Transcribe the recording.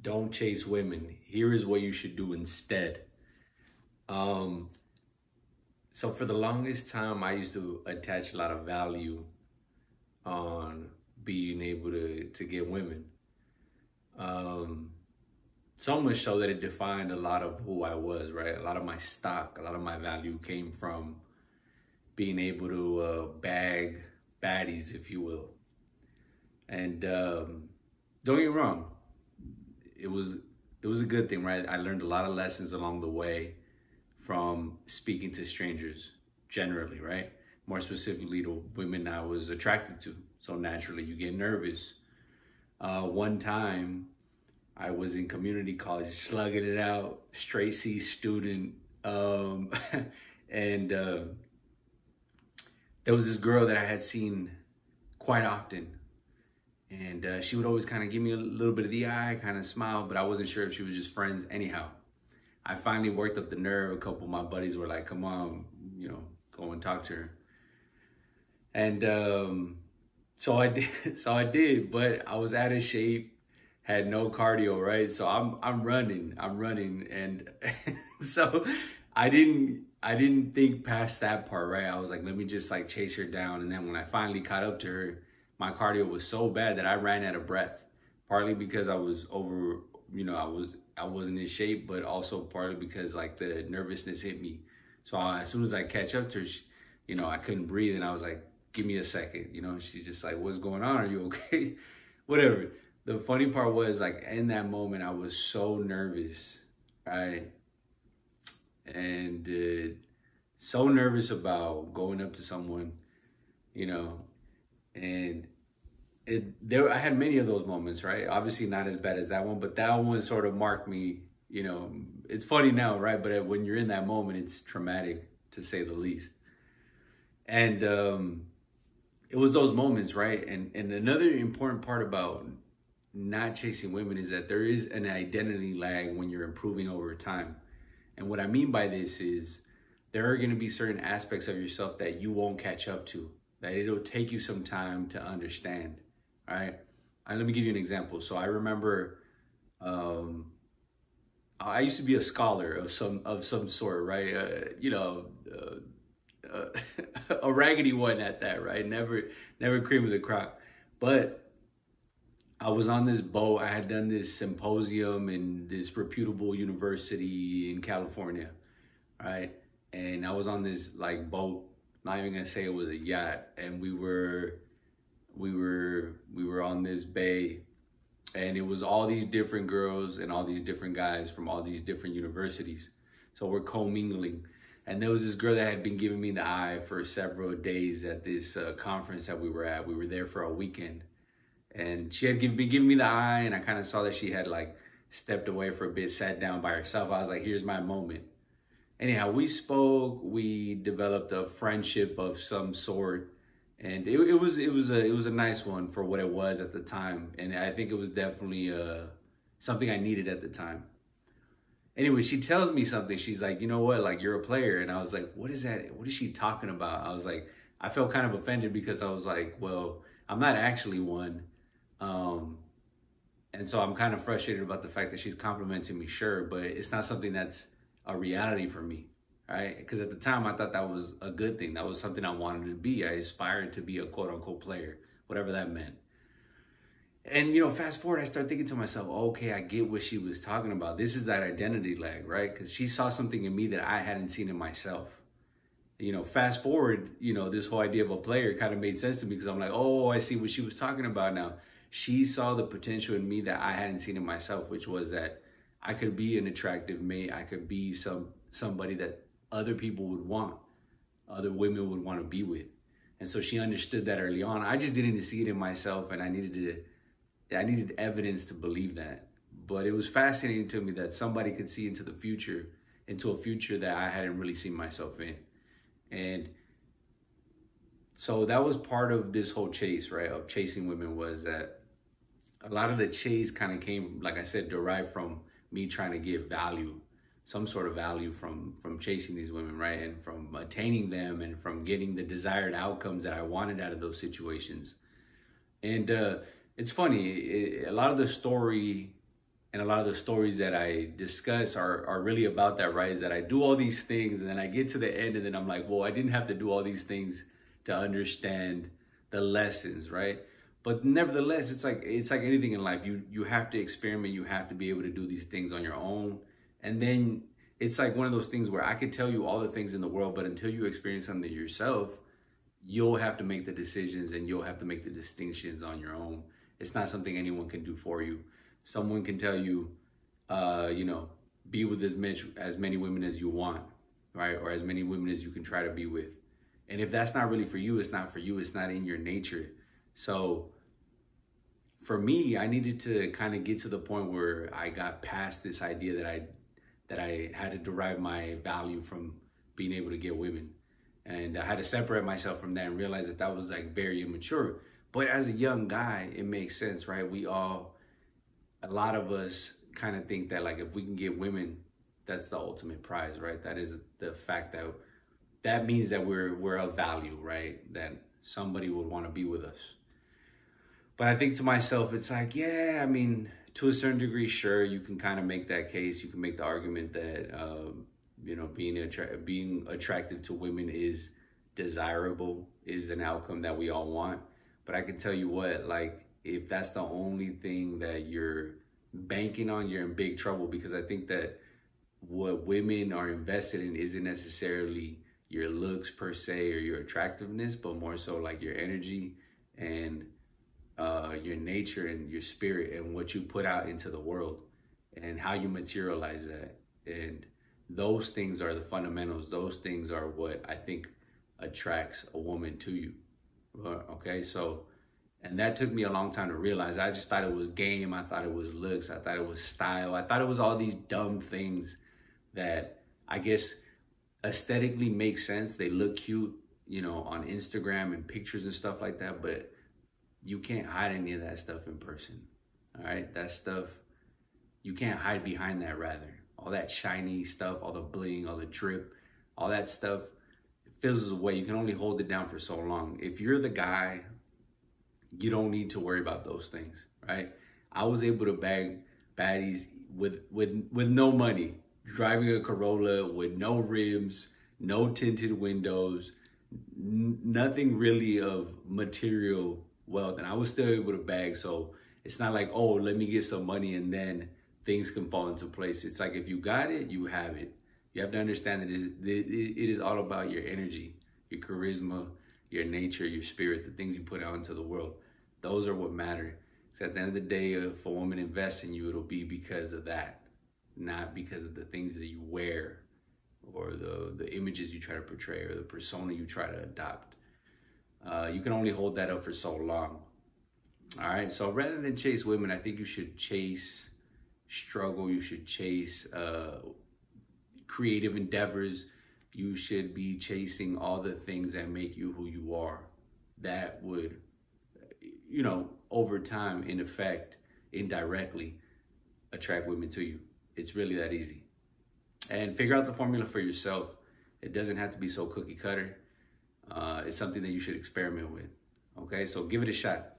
Don't chase women. Here is what you should do instead. Um, so for the longest time, I used to attach a lot of value on being able to get women. Um, so much so that it defined a lot of who I was, right? A lot of my stock, a lot of my value came from being able to bag baddies, if you will. And don't get me wrong, it was it was a good thing, right? I learned a lot of lessons along the way from speaking to strangers generally, right? More specifically to women I was attracted to. So naturally, you get nervous. One time, I was in community college, slugging it out, straight C student, and there was this girl that I had seen quite often. And she would always kind of give me a little bit of the eye, kind of smile, but I wasn't sure if she was just friends. Anyhow, I finally worked up the nerve. A couple of my buddies were like, come on, go and talk to her. And so I did, but I was out of shape, had no cardio, right? So I'm running. And so I didn't think past that part, right? I was like, let me just like chase her down. And then when I finally caught up to her, my cardio was so bad that I ran out of breath, partly because I was over, I wasn't in shape, but also partly because like the nervousness hit me. So as soon as I catch up to her, I couldn't breathe, and I was like, give me a second. She's just like, what's going on? Are you okay? Whatever. The funny part was, like, in that moment, I was so nervous, right? And so nervous about going up to someone, and I had many of those moments, right? Obviously not as bad as that one, but that one sort of marked me. It's funny now, right? But when you're in that moment, it's traumatic, to say the least. And it was those moments, right? And another important part about not chasing women is that there is an identity lag when you're improving over time. And what I mean by this is there are going to be certain aspects of yourself that you won't catch up to, that it'll take you some time to understand, right? Let me give you an example. So I remember I used to be a scholar of some sort, right? A raggedy one at that, right? Never cream of the crop. But I was on this boat. I had done this symposium in this reputable university in California, right? And I was on this like boat. Not even gonna say it was a yacht. And we were on this bay, and it was all these different girls and all these different guys from all these different universities. So we're commingling. And there was this girl that had been giving me the eye for several days at this conference that we were at. We were there for a weekend. And she had been giving me the eye, and I kind of saw that she had like stepped away for a bit, sat down by herself. I was like, here's my moment. Anyhow, we spoke, we developed a friendship of some sort. And it was a nice one for what it was at the time. And I think it was definitely something I needed at the time. Anyway, she tells me something. She's like, you know what? Like, you're a player. And I was like, what is that? What is she talking about? I was like, I felt kind of offended because I was like, well, I'm not actually one. And so I'm kind of frustrated about the fact that she's complimenting me, sure, but it's not something that's a reality for me, right? Because at the time, I thought that was a good thing. That was something I wanted to be. I aspired to be a quote-unquote player, whatever that meant. And, fast forward, I start thinking to myself, okay, I get what she was talking about. This is that identity lag, right? Because she saw something in me that I hadn't seen in myself. Fast forward, this whole idea of a player kind of made sense to me because I'm like, oh, I see what she was talking about now. She saw the potential in me that I hadn't seen in myself, which was that I could be an attractive mate. I could be somebody that other people would want, other women would want to be with. And so she understood that early on. I just didn't see it in myself, and I needed evidence to believe that. But it was fascinating to me that somebody could see into the future, into a future that I hadn't really seen myself in. And so that was part of this whole chase, right, of chasing women, was that a lot of the chase kind of came, like I said, derived from me trying to get value, some sort of value from chasing these women, right, and from attaining them and from getting the desired outcomes that I wanted out of those situations. And it's funny, a lot of the story And a lot of the stories that I discuss are really about that, right? Is that I do all these things and then I get to the end and then I'm like, well, I didn't have to do all these things to understand the lessons, right? But nevertheless, it's like anything in life. You have to experiment. You have to be able to do these things on your own. And then it's like one of those things where I could tell you all the things in the world, but until you experience something yourself, you'll have to make the decisions and you'll have to make the distinctions on your own. It's not something anyone can do for you. Someone can tell you, be with as many women as you want, right? Or as many women as you can try to be with. And if that's not really for you, it's not for you. It's not in your nature. So for me, I needed to kind of get to the point where I got past this idea that I had to derive my value from being able to get women. And I had to separate myself from that and realize that was like very immature. But as a young guy, it makes sense, right? A lot of us kind of think that like if we can get women, that's the ultimate prize, right? That is the fact that means that we're of value, right? That somebody would want to be with us. But I think to myself, it's like, yeah, I mean, to a certain degree, sure, you can kind of make that case. You can make the argument that, being attractive to women is desirable, is an outcome that we all want. But I can tell you what, like, if that's the only thing that you're banking on, you're in big trouble, because I think that what women are invested in isn't necessarily your looks per se or your attractiveness, but more so like your energy and your nature and your spirit and what you put out into the world and how you materialize that. And those things are the fundamentals. Those things are what I think attracts a woman to you. Okay, so, and that took me a long time to realize. I just thought it was game. I thought it was looks. I thought it was style. I thought it was all these dumb things that I guess aesthetically make sense. They look cute, on Instagram and pictures and stuff like that, but you can't hide any of that stuff in person. All right, that stuff, you can't hide behind that, rather. All that shiny stuff, all the bling, all the drip, all that stuff, it fizzles away. You can only hold it down for so long. If you're the guy, you don't need to worry about those things, right? I was able to bag baddies with no money, driving a Corolla with no rims, no tinted windows, nothing really of material wealth, and I was still able to bag. So it's not like, oh, let me get some money and then things can fall into place. It's like, if you got it, you have it. You have to understand that it is all about your energy, your charisma, your nature, your spirit, the things you put out into the world. Those are what matter. So at the end of the day, if a woman invests in you, it'll be because of that, not because of the things that you wear or the images you try to portray or the persona you try to adopt. You can only hold that up for so long. All right, so rather than chase women, I think you should chase struggle. You should chase creative endeavors. You should be chasing all the things that make you who you are. That would, over time, in effect, indirectly, attract women to you. It's really that easy. And figure out the formula for yourself. It doesn't have to be so cookie cutter. It's something that you should experiment with. Okay, so give it a shot.